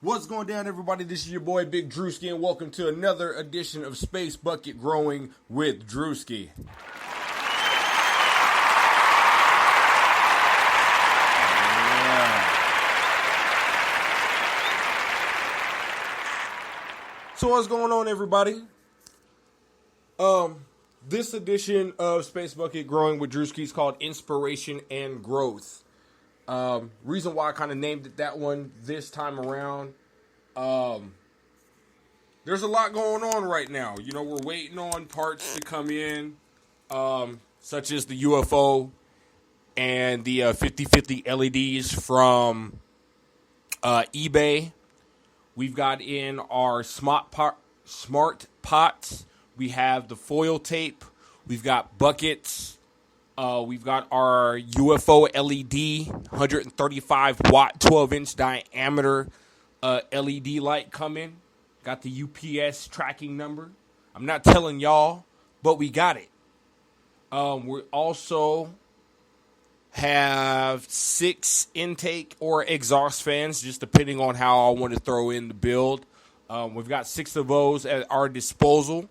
What's going down, everybody? This is your boy Big Drewski, and welcome to another edition of Space Bucket Growing with Drewski. So what's going on, everybody? This edition of Space Bucket Growing with Drewski is called Inspiration and Growth. Reason why I kind of named it that one this time around. There's a lot going on right now. You know, we're waiting on parts to come in, such as the UFO and the 50/50 LEDs from eBay. We've got in our smart pots. We have the foil tape. We've got buckets. We've got our UFO LED, 135 watt, 12-inch diameter LED light coming. Got the UPS tracking number. I'm not telling y'all, but we got it. We also have 6 intake or exhaust fans, just depending on how I want to throw in the build. We've got 6 of those at our disposal.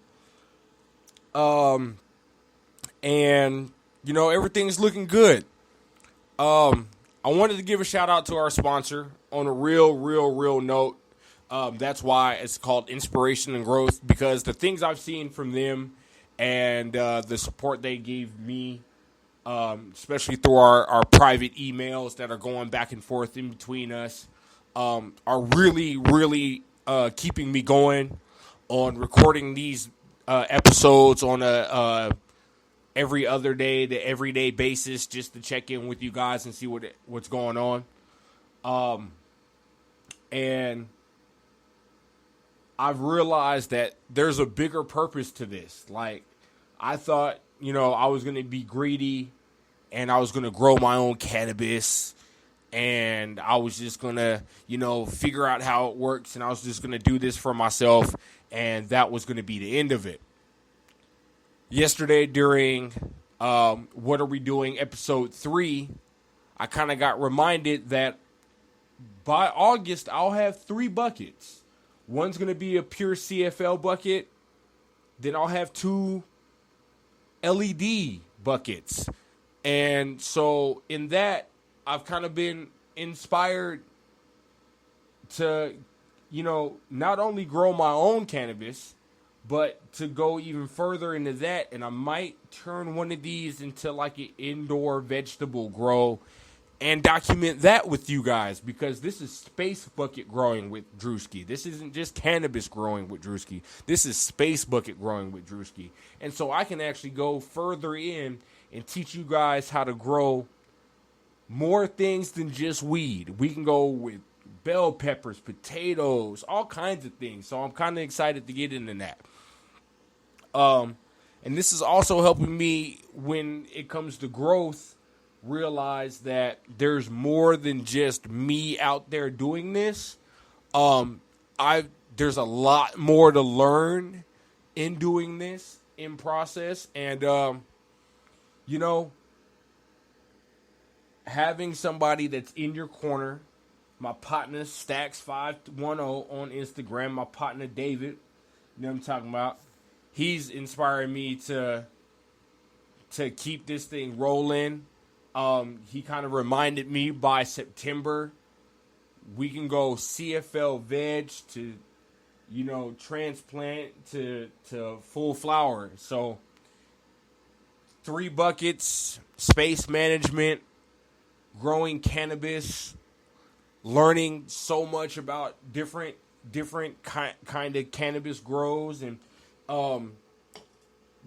And, you know, everything's looking good. I wanted to give a shout out to our sponsor on a real note. That's why it's called Inspiration and Growth, because the things I've seen from them and the support they gave me, especially through our private emails that are going back and forth in between us, are really keeping me going on recording these episodes on a every other day to everyday basis, just to check in with you guys and see what's going on. And I've realized that there's a bigger purpose to this. Like, I thought, you know, I was going to be greedy and I was going to grow my own cannabis and I was just going to, you know, figure out how it works, and I was just going to do this for myself, and that was going to be the end of it. Yesterday during What Are We Doing episode 3, I kind of got reminded that by August I'll have 3 buckets. One's going to be a pure CFL bucket. Then I'll have 2 LED buckets. And so in that, I've kind of been inspired to, you know, not only grow my own cannabis, but to go even further into that. And I might turn one of these into like an indoor vegetable grow and document that with you guys, because this is Space Bucket Growing with Drewski. This isn't just cannabis growing with Drewski. This is Space Bucket Growing with Drewski. And so I can actually go further in and teach you guys how to grow more things than just weed. We can go with bell peppers, potatoes, all kinds of things. So I'm kind of excited to get into that. And this is also helping me when it comes to growth, realize that there's more than just me out there doing this. There's a lot more to learn in doing this in process. And, you know, having somebody that's in your corner, my partner Stacks510 on Instagram, my partner David, you know what I'm talking about? He's inspiring me to keep this thing rolling. He kind of reminded me by September, we can go CFL veg to, you know, transplant to full flower. So 3 buckets, space management, growing cannabis, learning so much about different kind of cannabis grows, and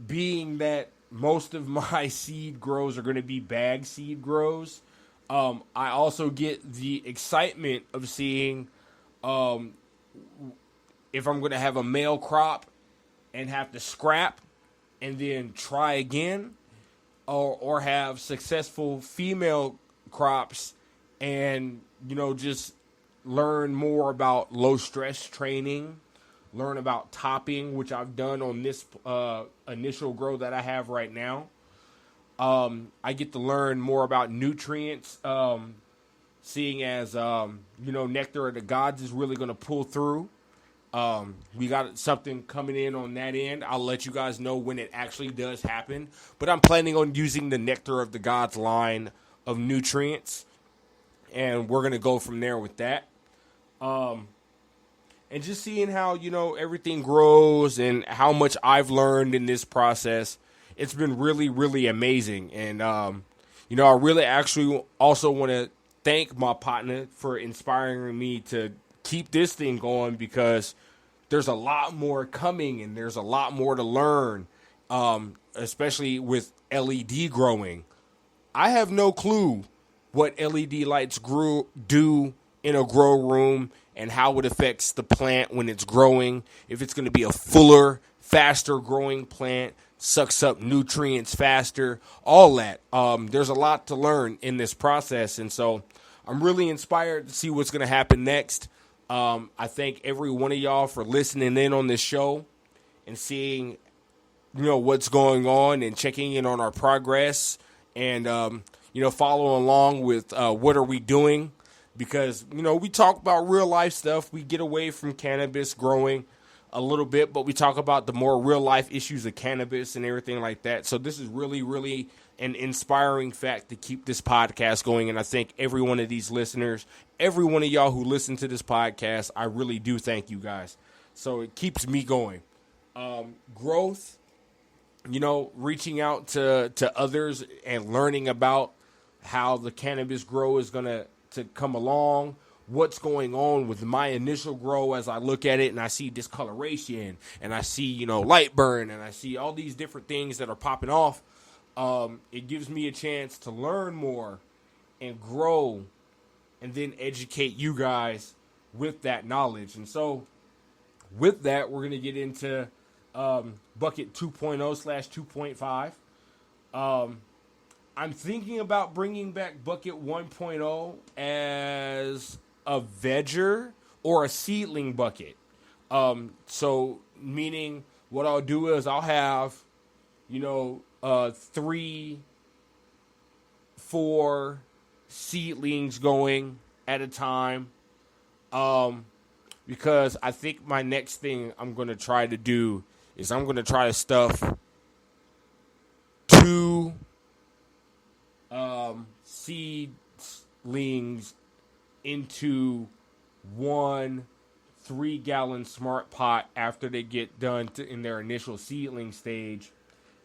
being that most of my seed grows are going to be bag seed grows, I also get the excitement of seeing if I'm going to have a male crop and have to scrap and then try again, or have successful female crops and, you know, just learn more about low stress training, learn about topping, which I've done on this initial grow that I have right now. I get to learn more about nutrients, seeing as, Nectar of the Gods is really going to pull through. We got something coming in on that end. I'll let you guys know when it actually does happen. But I'm planning on using the Nectar of the Gods line of nutrients. And we're going to go from there with that. And just seeing how, everything grows and how much I've learned in this process. It's been really, really amazing. And, I really actually also want to thank my partner for inspiring me to keep this thing going, because there's a lot more coming and there's a lot more to learn, especially with LED growing. I have no clue what LED lights do in a grow room and how it affects the plant when it's growing. If it's going to be a fuller, faster growing plant, sucks up nutrients faster, all that. There's a lot to learn in this process. And so I'm really inspired to see what's going to happen next. I thank every one of y'all for listening in on this show and seeing, what's going on and checking in on our progress and, following along with what are we doing, because, we talk about real life stuff. We get away from cannabis growing a little bit, but we talk about the more real life issues of cannabis and everything like that. So this is really, really an inspiring fact to keep this podcast going. And I thank every one of these listeners, every one of y'all who listen to this podcast. I really do thank you guys. So it keeps me going. Growth, reaching out to others and learning about how the cannabis grow is going to come along. What's going on with my initial grow as I look at it and I see discoloration and I see, light burn and I see all these different things that are popping off. It gives me a chance to learn more and grow and then educate you guys with that knowledge. And so with that, we're going to get into bucket 2.0/2.5. I'm thinking about bringing back bucket 1.0 as a vegger or a seedling bucket. So meaning what I'll do is I'll have, 3, 4 seedlings going at a time. Because I think my next thing I'm going to try to do is I'm going to try to stuff 2 seedlings into 1 3-gallon smart pot after they get done in their initial seedling stage.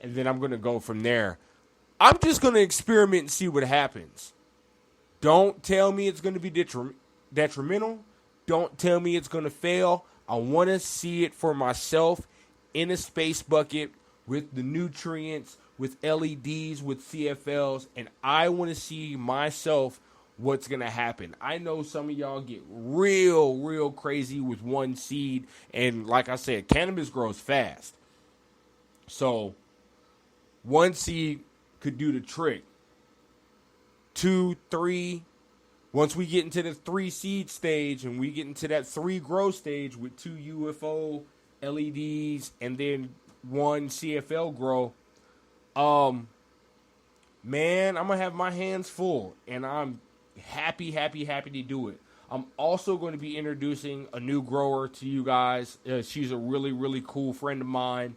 And then I'm going to go from there. I'm just going to experiment and see what happens. Don't tell me it's going to be detrimental. Don't tell me it's going to fail. I want to see it for myself in a space bucket with the nutrients, with LEDs, with CFLs. And I want to see myself what's going to happen. I know some of y'all get real crazy with one seed. And like I said, cannabis grows fast. So 1 seed could do the trick. 2, 3. Once we get into the 3 seed stage and we get into that 3 grow stage with 2 UFO LEDs and then 1 CFL grow, man, I'm going to have my hands full and I'm happy to do it. I'm also going to be introducing a new grower to you guys. She's a really cool friend of mine.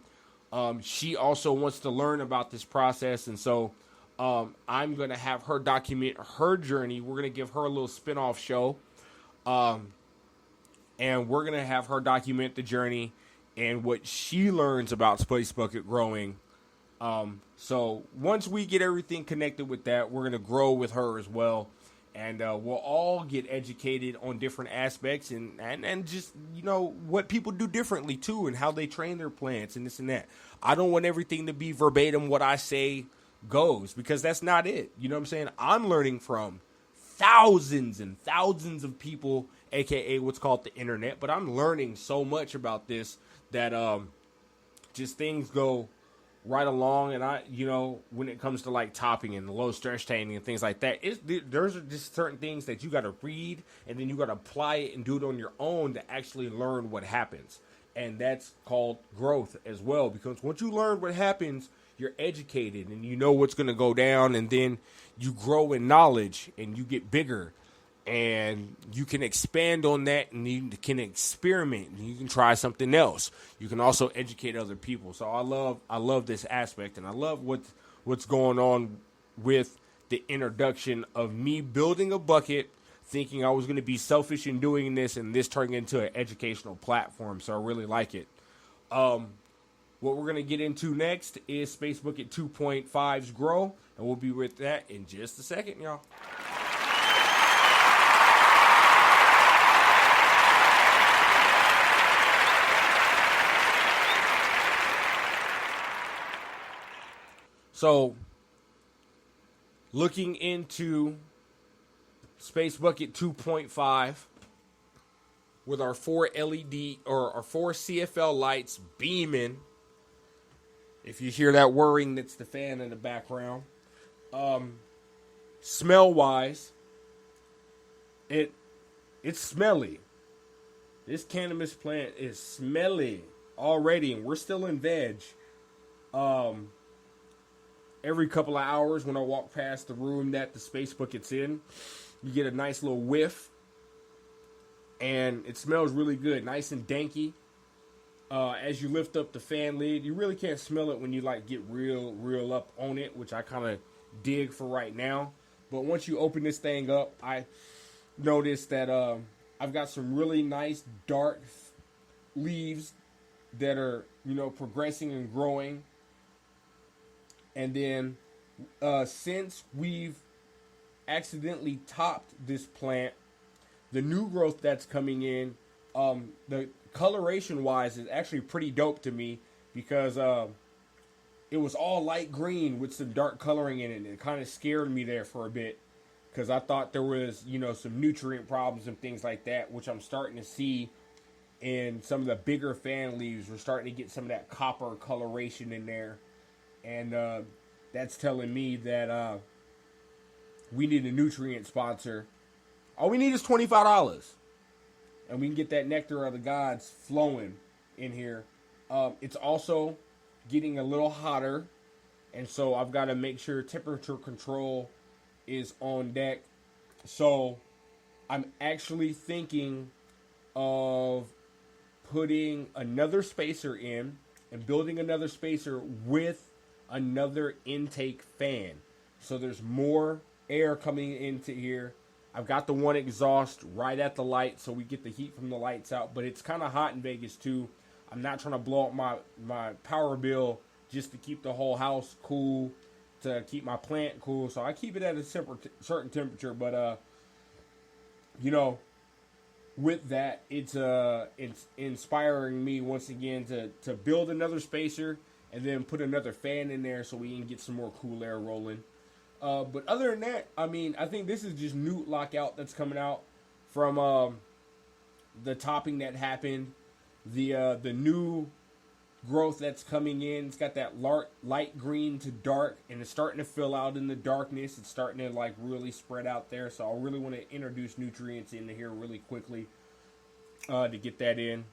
She also wants to learn about this process, and so I'm going to have her document her journey. We're going to give her a little spin-off show, and we're going to have her document the journey and what she learns about space bucket growing. So once we get everything connected with that, we're going to grow with her as well. And we'll all get educated on different aspects and just, what people do differently, too, and how they train their plants and this and that. I don't want everything to be verbatim what I say goes, because that's not it. You know what I'm saying? I'm learning from thousands and thousands of people, a.k.a. what's called the internet. But I'm learning so much about this that just things go right along, and I, when it comes to like topping and low stress training and things like that, there's just certain things that you got to read and then you got to apply it and do it on your own to actually learn what happens, and that's called growth as well. Because once you learn what happens, you're educated and you know what's going to go down, and then you grow in knowledge and you get bigger. And you can expand on that, and you can experiment, and you can try something else. You can also educate other people. So I love this aspect, and I love what's going on with the introduction of me building a bucket, thinking I was going to be selfish in doing this, and this turning into an educational platform. So I really like it. What we're going to get into next is Space Bucket 2.5's Grow, and we'll be with that in just a second, y'all. So, looking into Space Bucket 2.5 with our 4 LED or our 4 CFL lights beaming. If you hear that whirring, that's the fan in the background. Smell wise, it's smelly. This cannabis plant is smelly already, and we're still in veg. Every couple of hours when I walk past the room that the Space Bucket's in, you get a nice little whiff. And it smells really good, nice and danky. As you lift up the fan lid, you really can't smell it when you like get real up on it, which I kind of dig for right now. But once you open this thing up, I noticed that I've got some really nice dark leaves that are, progressing and growing. And then since we've accidentally topped this plant, the new growth that's coming in, the coloration wise is actually pretty dope to me, because it was all light green with some dark coloring in it, and it kind of scared me there for a bit, because I thought there was some nutrient problems and things like that, which I'm starting to see in some of the bigger fan leaves. We're starting to get some of that copper coloration in there, and that's telling me that we need a nutrient sponsor. All we need is $25, and we can get that nectar of the gods flowing in here. It's also getting a little hotter, and so I've got to make sure temperature control is on deck. So I'm actually thinking of putting another spacer in and building another spacer with another intake fan. So there's more air coming into here. I've got the one exhaust right at the light, so we get the heat from the lights out. But it's kind of hot in Vegas too. I'm not trying to blow up my power bill just to keep the whole house cool, to keep my plant cool. So I keep it at a certain temperature. But with that, it's inspiring me once again to build another spacer and then put another fan in there so we can get some more cool air rolling. But other than that, I think this is just Newt Lockout that's coming out from the topping that happened. The new growth that's coming in, it's got that light green to dark, and it's starting to fill out in the darkness. It's starting to like really spread out there. So I really want to introduce nutrients into here really quickly to get that in.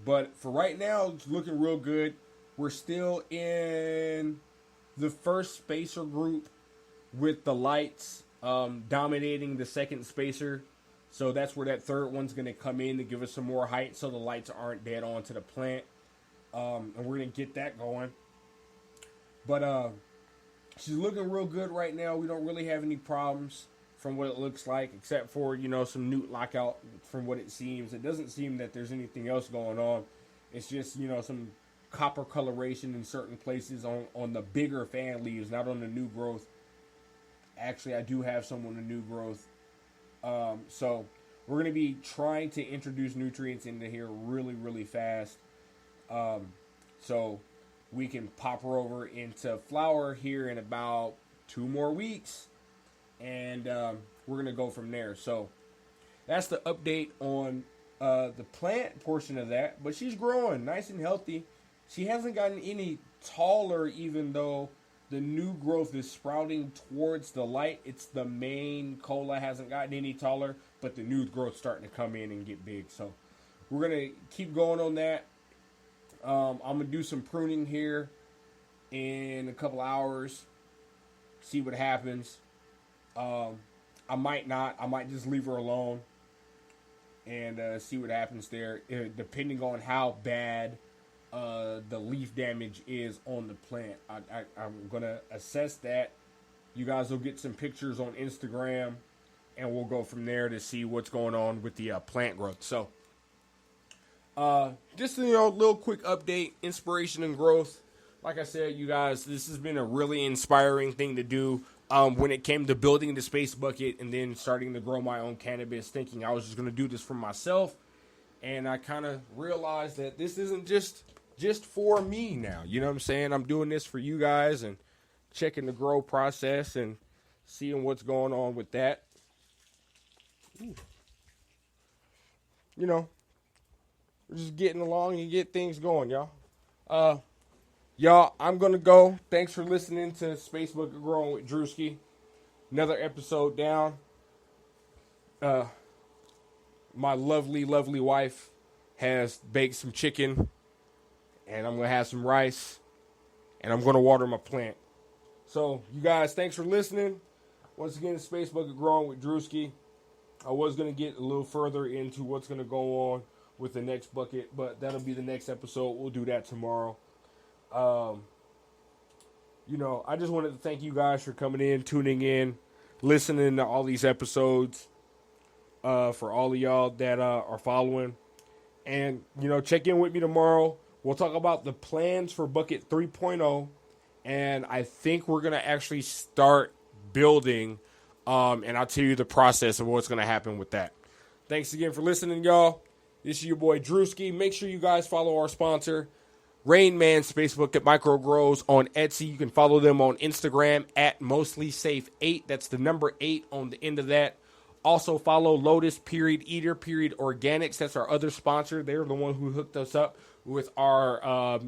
But for right now, it's looking real good. We're still in the first spacer group with the lights dominating the second spacer. So that's where that third one's going to come in to give us some more height so the lights aren't dead onto the plant. And we're going to get that going. But she's looking real good right now. We don't really have any problems from what it looks like, except for, some Newt Lockout from what it seems. It doesn't seem that there's anything else going on. It's just, some copper coloration in certain places on the bigger fan leaves, not on the new growth. Actually, I do have some on the new growth. So we're going to be trying to introduce nutrients into here really, really fast. So we can pop her over into flower here in about 2 more weeks. And we're going to go from there. So that's the update on the plant portion of that. But she's growing nice and healthy. She hasn't gotten any taller, even though the new growth is sprouting towards the light. It's the main cola hasn't gotten any taller, but the new growth's starting to come in and get big. So we're going to keep going on that. I'm going to do some pruning here in a couple hours, see what happens. I I might not. I might just leave her alone and see what happens there, depending on how bad the leaf damage is on the plant. I'm going to assess that. You guys will get some pictures on Instagram, and we'll go from there to see what's going on with the plant growth. So, just little quick update, inspiration and growth. Like I said, you guys, this has been a really inspiring thing to do. When it came to building the Space Bucket and then starting to grow my own cannabis, thinking I was just going to do this for myself. And I kind of realized that this isn't just for me now. You know what I'm saying? I'm doing this for you guys and checking the grow process and seeing what's going on with that. Ooh. We're just getting along and get things going, y'all. Y'all, I'm going to go. Thanks for listening to Space Bucket Growing with Drewski. Another episode down. My lovely, lovely wife has baked some chicken. And I'm going to have some rice. And I'm going to water my plant. So, you guys, thanks for listening. Once again, Space Bucket Growing with Drewski. I was going to get a little further into what's going to go on with the next bucket. But that'll be the next episode. We'll do that tomorrow. I just wanted to thank you guys for coming in, tuning in, listening to all these episodes, for all of y'all that are following. And, check in with me tomorrow. We'll talk about the plans for Bucket 3.0. And I think we're going to actually start building, and I'll tell you the process of what's going to happen with that. Thanks again for listening, y'all. This is your boy, Drewski. Make sure you guys follow our sponsor, Rain Man Space Bucket Micro Grows on Etsy. You can follow them on Instagram at MostlySafe8. That's the number 8 on the end of that. Also follow Lotus Eater Organics. That's our other sponsor. They're the one who hooked us up with our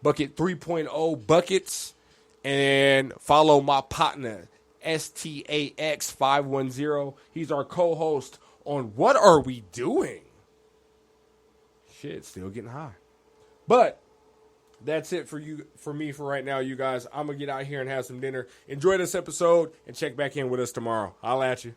Bucket 3.0 buckets. And follow my partner, STAX510. He's our co-host on What Are We Doing? Shit, still getting high. But that's it for me for right now, you guys. I'm going to get out here and have some dinner. Enjoy this episode and check back in with us tomorrow. I'll at you.